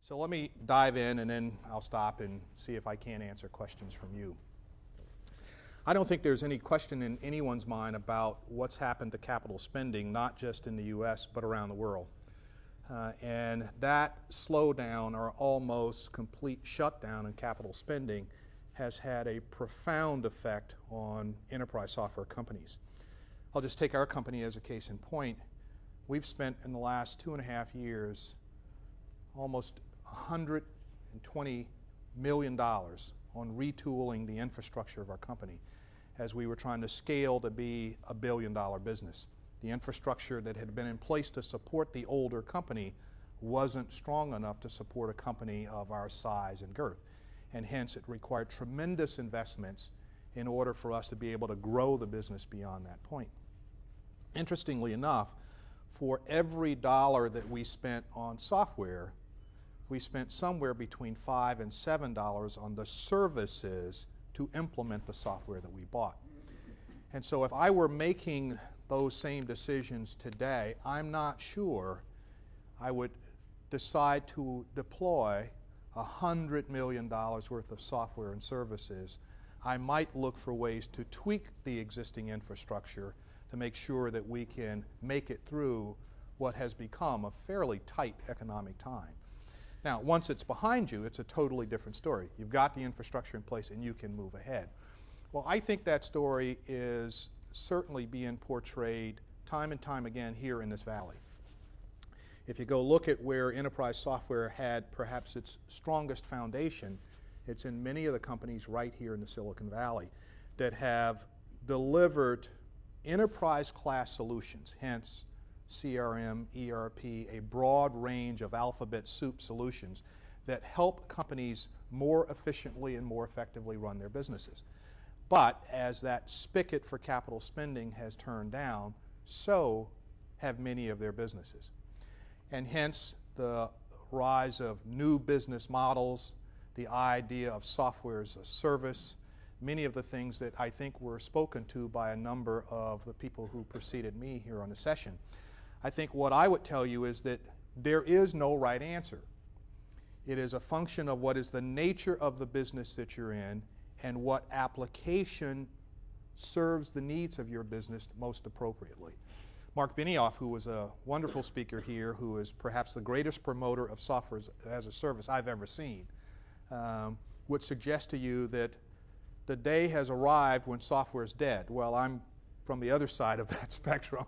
So let me dive in and then I'll stop and see if I can answer questions from you. I don't think there's any question in anyone's mind about what's happened to capital spending, not just in the U.S., but around the world. And that slowdown or almost complete shutdown in capital spending has had a profound effect on enterprise software companies. I'll just take our company as a case in point. We've spent in the last 2.5 years almost $120 million on retooling the infrastructure of our company as we were trying to scale to be a billion-dollar business. The infrastructure that had been in place to support the older company wasn't strong enough to support a company of our size and girth, and hence it required tremendous investments in order for us to be able to grow the business beyond that point. Interestingly enough, for every dollar that we spent on software, we spent somewhere between $5 and $7 on the services to implement the software that we bought. And so if I were making those same decisions today, I'm not sure I would decide to deploy $100 million worth of software and services. I might look for ways to tweak the existing infrastructure to make sure that we can make it through what has become a fairly tight economic time. Now, once it's behind you, it's a totally different story. You've got the infrastructure in place and you can move ahead. Well, I think that story is certainly being portrayed time and time again here in this valley. If you go look at where enterprise software had perhaps its strongest foundation, it's in many of the companies right here in the Silicon Valley that have delivered enterprise class solutions, hence CRM, ERP, a broad range of alphabet soup solutions that help companies more efficiently and more effectively run their businesses. But as that spigot for capital spending has turned down, so have many of their businesses. And hence the rise of new business models, the idea of software as a service, many of the things that I think were spoken to by a number of the people who preceded me here on the session. I think what I would tell you is that there is no right answer. It is a function of what is the nature of the business that you're in and what application serves the needs of your business most appropriately. Mark Benioff, who was a wonderful speaker here, who is perhaps the greatest promoter of software as a service I've ever seen, would suggest to you that the day has arrived when software is dead. Well, I'm from the other side of that spectrum.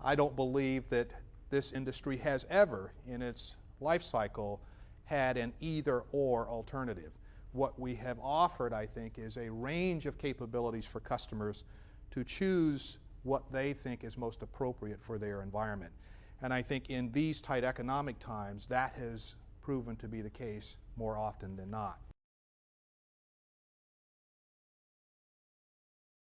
I don't believe that this industry has ever, in its life cycle, had an either-or alternative. What we have offered, I think, is a range of capabilities for customers to choose what they think is most appropriate for their environment. And I think in these tight economic times, that has proven to be the case more often than not.